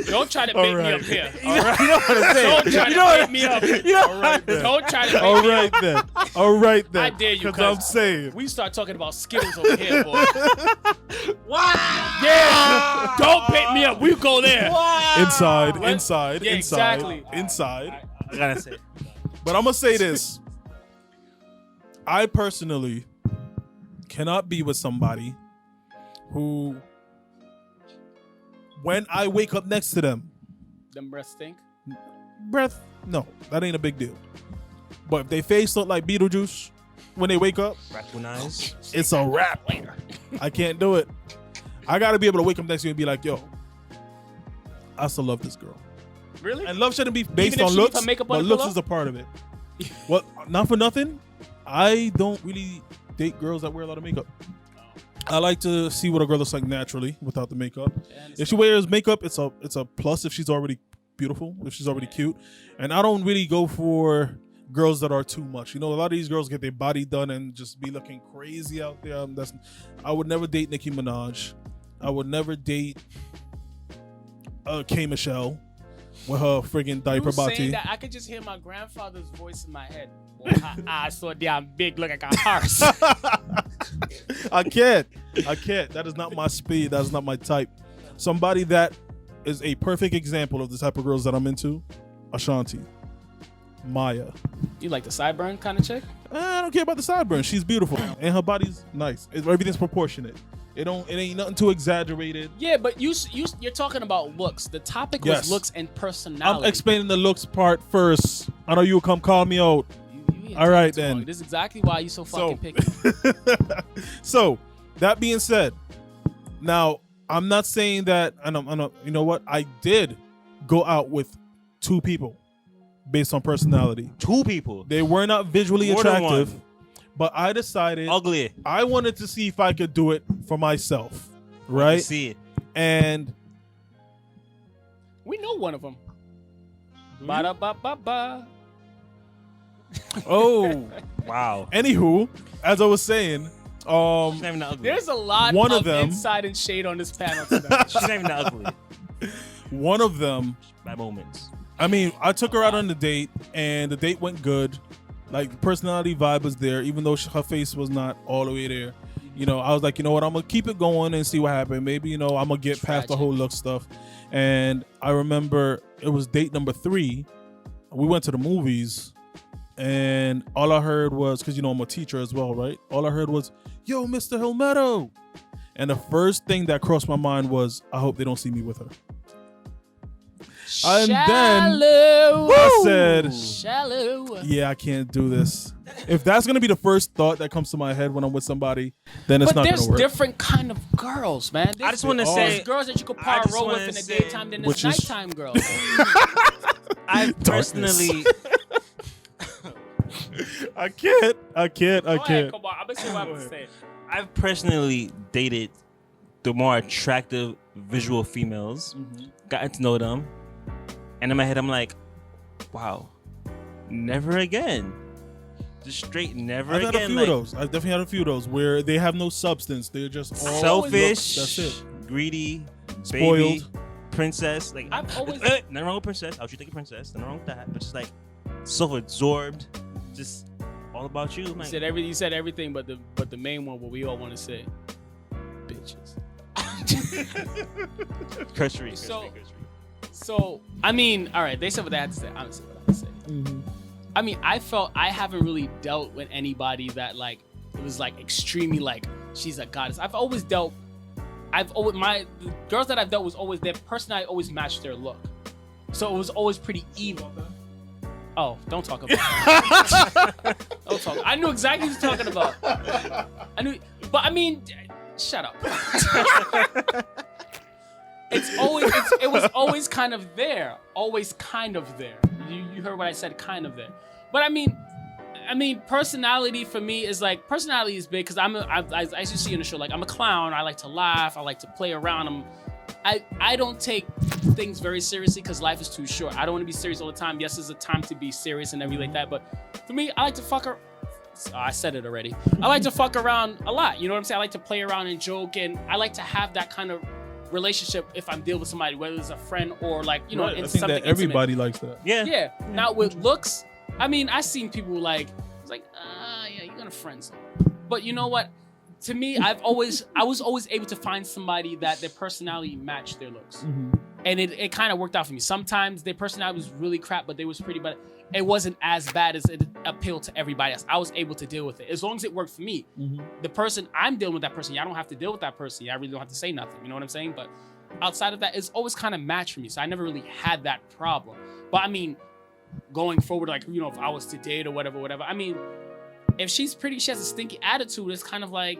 Don't try to bait me up here. All right. You know what I'm saying. Don't try to bait me up. All right then. Don't try to bait All me right up. then. All right then. I dare you, Because I'm cuz. saying. We start talking about Skittles over here, boy. Yeah. Don't bait me up. We go there. Inside, What? inside, Yeah, inside, exactly. inside. I gotta say. But I'm gonna say this. I personally cannot be with somebody who, when I wake up next to them, Them breasts stink. breath, no, that ain't a big deal. But if they face look like Beetlejuice when they wake up, Raccoon eyes. it's a wrap. I can't do it. I gotta be able to wake up next to you and be like, yo, I still love this girl. Really? And love shouldn't be based Even if on she leaves looks, her makeup but on the looks pillow? is a part of it. Well, not for nothing, I don't really date girls that wear a lot of makeup. I like to see what a girl looks like naturally without the makeup. If she wears makeup, it's a plus if she's already beautiful, if she's already cute. And I don't really go for girls that are too much. You know, a lot of these girls get their body done and just be looking crazy out there. I would never date Nicki Minaj. I would never date K. Michelle with her friggin' diaper You saying body. that, I could just hear my grandfather's voice in my head. Boy, I saw damn big, look like a horse. I can't. That is not my speed. That is not my type. Somebody that is a perfect example of the type of girls that I'm into. Ashanti. Maya. You like the sideburn kind of chick? I don't care about the sideburns. She's beautiful. And her body's nice. Everything's proportionate. It ain't nothing too exaggerated. Yeah, but you're talking about looks. The topic Yes. was looks and personality. I'm explaining the looks part first. I know you'll come call me out. You All right, too long. then. This is exactly why you so fucking picky. So, that being said, now I'm not saying that, and I'm you know what? I did go out with 2 people based on personality. 2 people. They were not visually More than attractive, one. but I decided Ugly. I wanted to see if I could do it for myself, I right? see it. And We know one of them. Ba-da-ba-ba-ba. oh, Wow. anywho, as I was saying, She's not even that ugly. There's a lot One of of them- inside and shade on this panel tonight. She's not even that ugly. one of them, Bad moments. I mean, I took her out on the date, and the date went good. Like, the personality vibe was there, even though her face was not all the way there. You know, I was like, you know what, I'm gonna keep it going and see what happens. Maybe, you know, I'm gonna get past the Tragic. whole look stuff. And I remember it was date number 3. We went to the movies, and all I heard was, because you know I'm a teacher as well, right? All I heard was, "Yo, Mr. Hilmetto," and the first thing that crossed my mind was, I hope they don't see me with her. And then Shallow. I said, Shallow. yeah, I can't do this. If that's gonna be the first thought that comes to my head when I'm with somebody, then it's But not there's gonna work. different kind of girls, man. I just want to Oh. say, There's girls that you could I par just roll with wanna in the say- daytime, then there's Which is- nighttime girls. I Darkness. personally, I can't. Go ahead, can't. come on. I'm gonna see what I have to say. I've personally dated the more attractive visual females, gotten to know them, and in my head I'm like, wow, never again. Just straight never I've had again. a few like, of those. I've definitely had a few of those where they have no substance. They're just all selfish, looks. That's it. greedy, Spoiled. baby, princess. Like I've always- nothing wrong with princess. I'll treat like a princess. Nothing wrong with that. But just like self-absorbed, just all about you. You Like, said everything, but the main one, what we all want to say, bitches. cursory. So I mean, all right, they said what they had to say. I'm gonna say what I have to say. I mean, I felt I haven't really dealt with anybody that like it was like extremely like she's a goddess. I've always the girls that I've dealt with was always their personality always matched their look, so it was always pretty even. Oh, don't talk about it. Don't talk. I knew exactly what you're talking about. But I mean, shut up. It was always kind of there. Always kind of there. You heard what I said, kind of there. But I mean, personality for me is like, personality is big because as you see in the show, like I'm a clown. I like to laugh. I like to play around. I don't take things very seriously because life is too short. I don't want to be serious all the time. Yes, there's a time to be serious and everything like that. But for me, I like to fuck around. I said it already. I like to fuck around a lot. You know what I'm saying? I like to play around and joke, and I like to have that kind of relationship if I'm dealing with somebody, whether it's a friend or like, you know, Right. I it's think something that everybody intimate. likes that. Yeah. Yeah. Now with looks, I mean, I've seen people like, it's like, yeah, you're gonna friend zone. But you know what? To me, I was always able to find somebody that their personality matched their looks. And it kind of worked out for me. Sometimes their personality was really crap, but they was pretty bad. It wasn't as bad as it appealed to everybody else. I was able to deal with it. As long as it worked for me. The person, I'm dealing with that person. I don't have to deal with that person. I really don't have to say nothing. You know what I'm saying? But outside of that, it's always kind of matched for me. So I never really had that problem. But I mean, going forward, like, you know, if I was to date or whatever, I mean, if she's pretty, she has a stinky attitude, it's kind of like,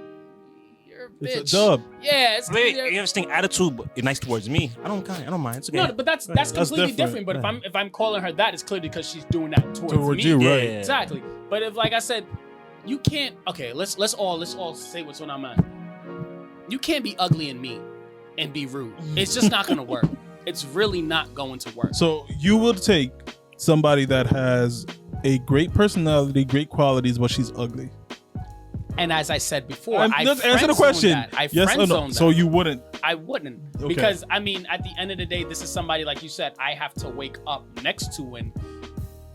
you're a bitch. It's a dub. Yeah, it's Wait, you have a stink attitude, but you're nice towards me. I don't mind. It's okay. no, but that's completely different. But Yeah. if I'm calling her that, it's clearly because she's doing that towards Towards me. you, Yeah. right? Exactly. But if, like I said, you can't. Okay, let's all say what's on our mind. You can't be ugly and mean and be rude. It's just not gonna work. It's really not going to work. So you will take somebody that has a great personality, great qualities, but she's ugly. And as I said before, I Just answer the friend-zoned question. that. I Yes or no? friend-zoned So that. you wouldn't. I wouldn't. Okay. Because, I mean, at the end of the day, this is somebody, like you said, I have to wake up next to. And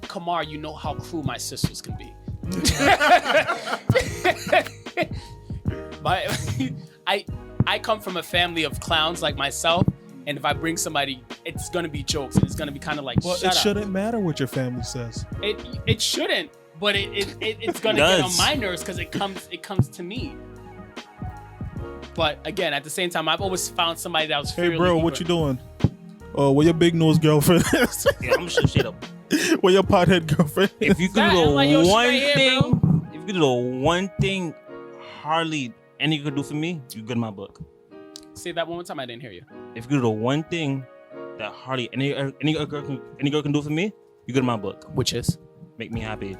Kamar, you know how cruel my sisters can be. But I come from a family of clowns like myself. And if I bring somebody, it's going to be jokes. And it's going to be kind of like, Well, shut it up. shouldn't matter what your family says. It shouldn't. But it's going to get on my nerves because it comes to me. But again, at the same time, I've always found somebody that was Hey, fairly bro, what you doing? Oh, where your big nose girlfriend is? Yeah, I'm just straight up. Where your pothead girlfriend is? If you could That, do the I'm like, yo, she one right here, thing, bro. if you could do the one thing hardly any could do for me, you good in my book. Say that one more time. I didn't hear you. If you could do the one thing that hardly any girl can do for me, you good in my book. Which is? Make me happy.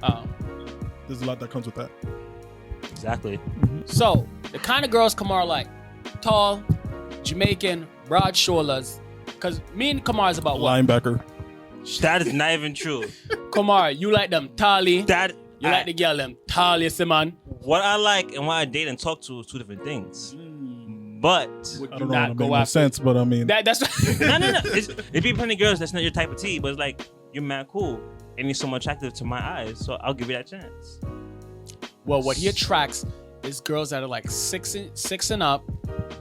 Oh. There's a lot that comes with that. Exactly. So, the kind of girls Kamar like, tall, Jamaican, broad shoulders. Because me and Kamar is about what? Linebacker. That is not even true. Kamar, you like them tally. That You like the girl them tall, you see, man. What I like and what I date and talk to is two different things. But Would I you don't know how not to go make no after? sense, but I mean, That's no. It be plenty of girls that's not your type of tea, but it's like you're mad cool and you're so attractive to my eyes, so I'll give you that chance. Well, what he attracts is girls that are like six and up,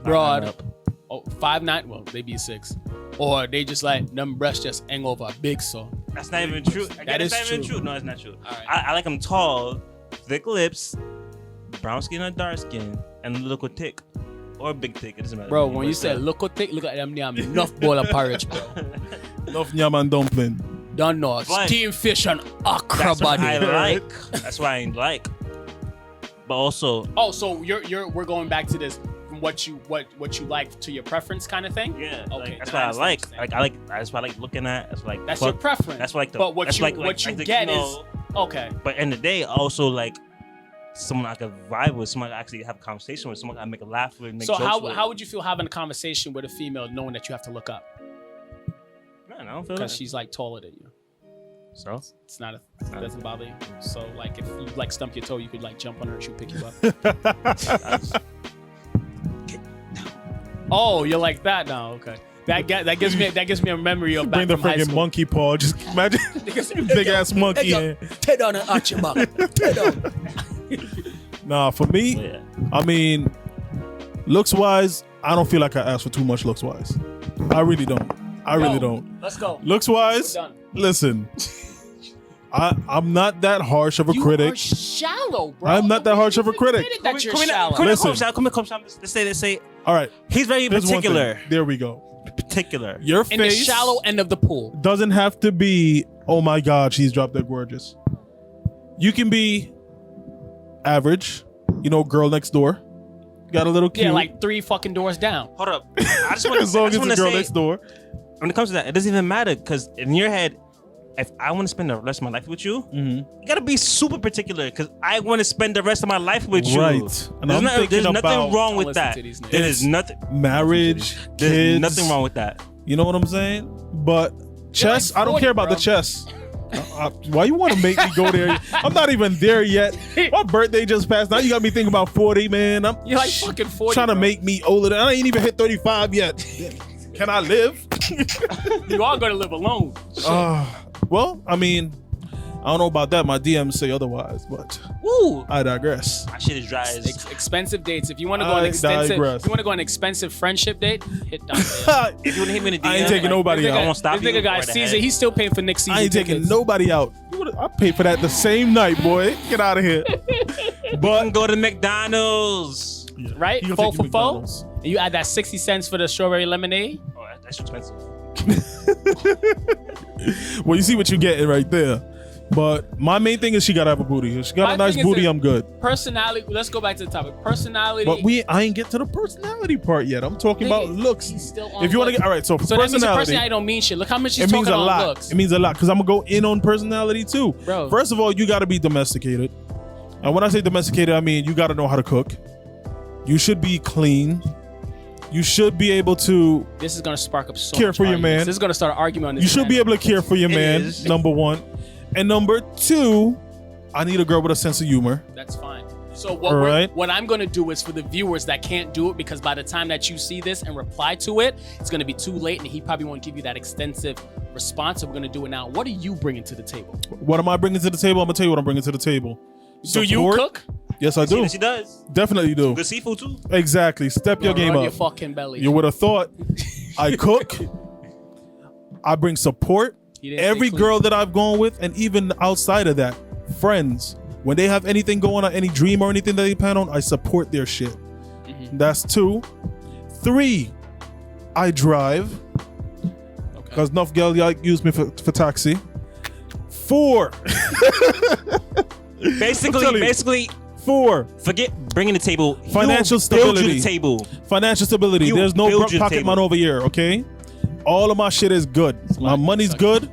broad, Up. 5'9", well, they be 6. Or they just like, them breasts just hang over big, so. That's not even true. That is not even true. true. No, it's not true. All right. I like them tall, thick lips, brown skin or dark skin, and a little thick. Or big thick, it doesn't matter. Bro, when you say look at thick, look at them damn enough bowl of porridge, bro. enough yam and dumpling. Don't know. But Steamed fish and okra that's what body. I like. That's what I like. But also, Oh, so we're going back to this from what you like to your preference kind of thing? yeah, Okay, like, that's then what I understand like. what you're Like I like. That's what I like looking at. That's like. That's fuck. your preference. That's what like the. But what that's you like, what you the, get you is know, okay. But in the day, I also like someone I could vibe with, someone I could actually have a conversation with, someone I make a laugh with, make So jokes with. how would you feel having a conversation with a female knowing that you have to look up Man, I don't feel because that. she's like taller than you? So It's not it doesn't bother you. So like if you like stump your toe, you could like jump on her and she'll pick you up. Oh, you're like that now. Okay. That gives me a memory of Bring back the from high freaking school. monkey paw. Just imagine big ass monkey. Hey, tear down and arch your back. Tear down. Nah, for me, yeah. I mean, looks wise, I don't feel like I asked for too much looks wise. I really don't. I really don't. Let's go. Looks wise, We're done. listen, I'm not that harsh of a You critic. are shallow, bro. I'm not that harsh of a critic. That you're Come shallow. here, Listen. come here. Let's say. All right, He's very there's one particular. thing. There we go. Particular. Your In the face shallow end of the pool. doesn't have to be, oh my God, she's drop dead gorgeous. You can be average, girl next door. Got a little cute. Yeah, like 3 fucking doors down. Hold up. I just want as long as to the girl say, next door. when it comes to that, it doesn't even matter because in your head, if I want to spend the rest of my life with you, you gotta be super particular because I want to spend the rest of my life with you. Right. And I'm thinking there's nothing about wrong Don't with listen that. to these niggas. There is nothing. Marriage, There's kids. nothing wrong with that. You know what I'm saying? But chess, like I don't 40, care about bro. the chess. Why you want to make me go there? I'm not even there yet. My birthday just passed. Now you got me thinking about 40, man. I'm You're like fucking 40. trying to bro. make me older. I ain't even hit 35 yet. Can I live? You are gonna live alone. Well, I mean, I don't know about that. My DMs say otherwise, but Woo! I digress. My shit is dry as. Expensive dates. If you want to go on I extensive, digress. if you want to go on an expensive friendship date, hit Dante. If you want to hit me in the DM, I ain't taking nobody This out. I won't stop This nigga you got right season. ahead. He's still paying for Nick's season I ain't taking tickets. nobody out. I paid for that the same night, boy. Get out of here. But go to McDonald's. Right? You gonna 4 take for you 4. McDonald's. And you add that 60 cents for the strawberry lemonade. Oh, that's expensive. Well, you see what you're getting right there. But my main thing is she gotta have a booty. If she got My a nice thing is booty, that- I'm good. Personality. Let's go back to the topic. Personality. But I ain't get to the personality part yet. I'm talking Nigga, about looks. he's still on If you want to looks. get all right, so for So that means your personality, personality don't mean shit. Look how much he's it means talking a on lot. looks. It means a lot because I'm gonna go in on personality too. Bro. First of all, you gotta be domesticated, and when I say domesticated, I mean you gotta know how to cook. You should be clean. You should be able to. This is gonna spark up so Care much for your arguments. man. This is gonna start an argument on this. You should be able to care for your It man. is. Number one, and number two, I need a girl with a sense of humor. That's fine. So Alright. what I'm gonna do is for the viewers that can't do it, because by the time that you see this and reply to it, it's gonna be too late, and he probably won't give you that extensive response. So we're gonna do it now. What are you bringing to the table? What am I bringing to the table? I'm gonna tell you what I'm bringing to the table. Do you Support. cook? Yes, I do. She does. Definitely do. Good seafood too. Exactly. Step your game Run up. your fucking belly. You would have thought I cook. I bring support. You didn't say Every clean. girl that I've gone with, and even outside of that, friends. When they have anything going on, any dream or anything that they plan on, I support their shit. Mm-hmm. That's 2. 3, I drive. Okay. Because enough girl use me for taxi. 4. Basically, 4. forget bringing the table. Financial You build you stability. the table. Financial stability. You There's no build your pocket table. man over here, okay? All of my shit is good. My money's good.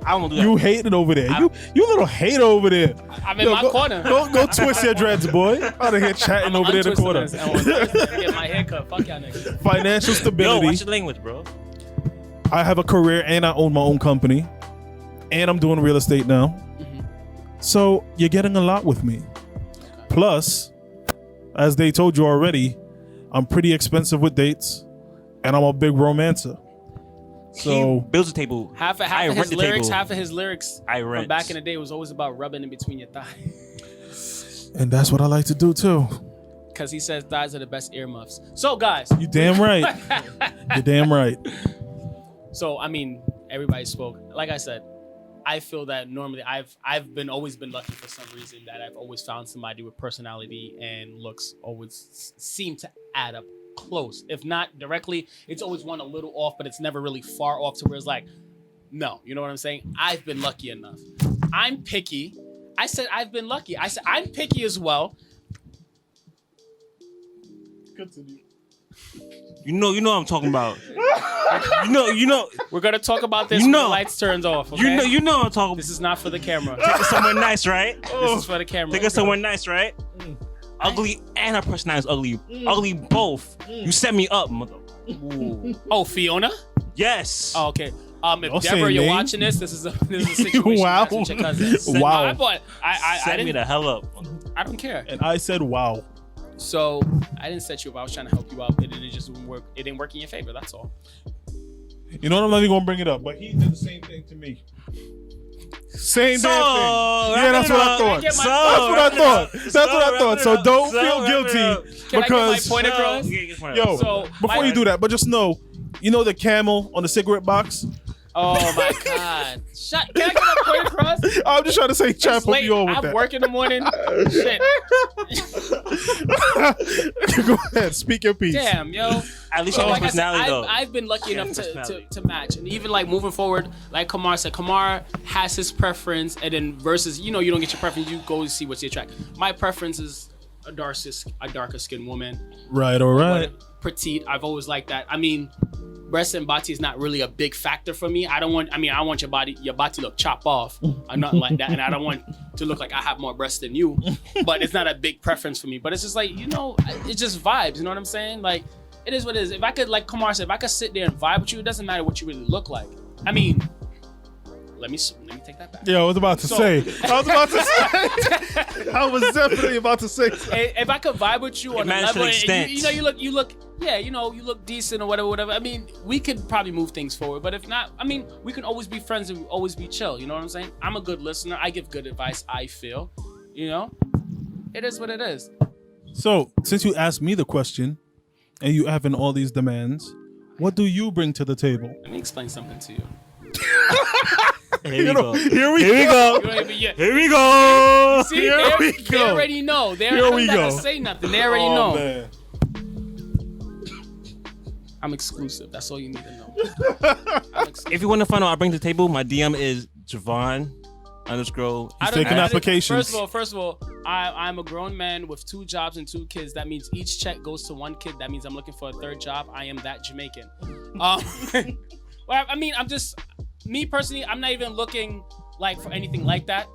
I won't do that. You hating over there. You little hater over there. I'm in my corner. Go twist your dreads, boy. Out of here chatting over there in the corner. Get my haircut. Fuck y'all niggas. Financial Yo, stability. watch your language, bro. I have a career and I own my own company. And I'm doing real estate now. Mm-hmm. So you're getting a lot with me. Plus, as they told you already, I'm pretty expensive with dates. And I'm a big romancer. So he builds a table. Half of his lyrics I rent. from back in the day was always about rubbing in between your thighs. And that's what I like to do too. Because he says thighs are the best earmuffs. So guys, You damn right. You're damn right. so I mean, everybody spoke. Like I said, I feel that normally I've always been lucky for some reason that I've always found somebody with personality and looks always seem to add up close. If not directly, it's always one a little off, but it's never really far off to where it's like, no, you know what I'm saying? I've been lucky enough. I'm picky. I said I've been lucky. I said I'm picky as well. Continue. You know what I'm talking about. you know. We're gonna talk about this when the lights turns off. Okay? You know what I'm talking about. This is not for the camera. Take us somewhere nice, right? This is for the camera. Take us somewhere nice, right? Ugly and her personality is ugly. Ugly both. You set me up, mother. Ooh. Oh, Fiona? Yes. Oh, okay. Don't If say Deborah, you're name. watching this is a situation. Wow. That's what your cousin said. Wow. No, I Set me didn't. the hell up. I don't care. And I said, wow. So I didn't set you up. I was trying to help you out. It just didn't work. It didn't work in your favor. That's all. You know what? I'm not even going to bring it up, but he did the same thing to me. Same So, damn thing. Yeah, that's what I thought. That's what I thought. That's what I thought. So don't feel guilty Can I get my because, point across? yo, So, before you do that, but just know, you know the camel on the cigarette box? Oh my God! Can I get my point across? I'm just trying to say, chat, It's put late. me on with I that. work in the morning. Shit. Go ahead, speak your piece. Damn, yo. At least you have Like I said, personality, though. I've been lucky Yeah, enough personality. to match, and even like moving forward, like Kamar said, Kamar has his preference, and then versus, you don't get your preference, you go see what's your track. My preference is a darker skinned woman, Right, all right. petite. I've always liked that. I mean, breast and body is not really a big factor for me. I want your body to look chopped off or nothing like that, and I don't want to look like I have more breasts than you. But it's not a big preference for me. But it's just like, it's just vibes. You know what I'm saying? Like, it is what it is. If I could, like Kamar said, if I could sit there and vibe with you, it doesn't matter what you really look like. I mean, let me take that back. Yeah, I was about to say. I was definitely about to say. If I could vibe with you on a managed to level, an extent. you look decent or whatever. I mean, we could probably move things forward. But if not, I mean, we can always be friends and always be chill. You know what I'm saying? I'm a good listener. I give good advice. I feel, it is what it is. So, since you asked me the question, and you having all these demands, what do you bring to the table? Let me explain something to you. Here we go. Here we go. You don't even yet. Here we go. See, Here we they go. already know. They Here don't we gotta go. say nothing. They already Oh, know. man. I'm exclusive. That's all you need to know. If you want to find out, I bring to the table. My DM is Javon _ He's taking applications. First of all, I'm a grown man with 2 jobs and 2 kids. That means each check goes to 1 kid. That means I'm looking for a 3rd job. I am that Jamaican. Well, I mean, me personally, I'm not even looking like for anything like that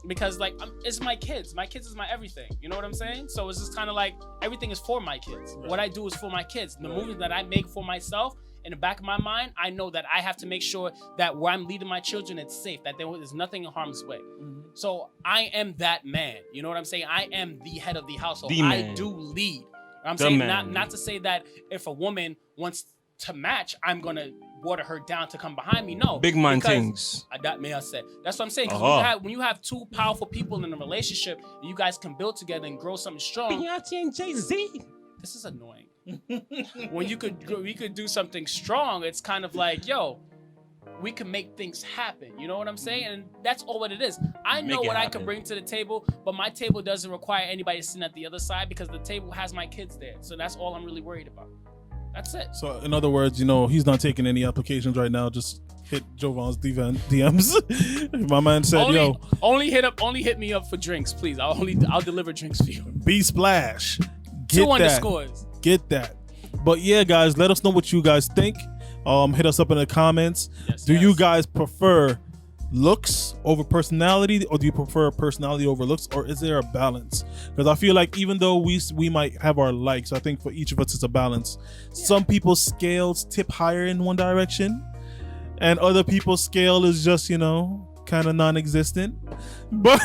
because like it's my kids. My kids is my everything. You know what I'm saying? So it's just kind of like everything is for my kids. Right. What I do is for my kids. The movies that I make for myself, in the back of my mind, I know that I have to make sure that where I'm leading my children, it's safe, that there's nothing in harm's way. Mm-hmm. So I am that man. You know what I'm saying? I am the head of the household. I do lead. I'm saying not to say that if a woman wants to match, I'm gonna water her down to come behind me. No, big man things. That may I say. That's what I'm saying. Because when you have 2 powerful people in a relationship, you guys can build together and grow something strong. Beyonce and Jay-Z. This is annoying. When we could do something strong, it's kind of like, yo, we can make things happen. You know what I'm saying? And that's all what it is. I know what I can bring to the table, but my table doesn't require anybody sitting at the other side because the table has my kids there. So that's all I'm really worried about. That's it. So in other words, he's not taking any applications right now. Just hit Jovan's DMs. My man said, only hit me up for drinks, please. I'll deliver drinks for you. B Splash. Get 2 that. underscores. Get that. But yeah, guys, let us know what you guys think. Hit us up in the comments. Yes, Do you yes. guys prefer looks over personality, or do you prefer personality over looks, or is there a balance? Because I feel like even though we might have our likes, I think for each of us it's a balance. Some people's scales tip higher in one direction, and other people's scale is just, you know, kind of non-existent. But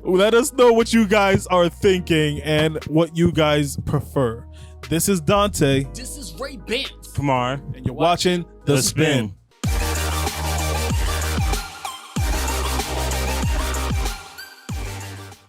let us know what you guys are thinking and what you guys prefer. This is Dante, This is Ray Bance. Kumar. and you're watching The Spin.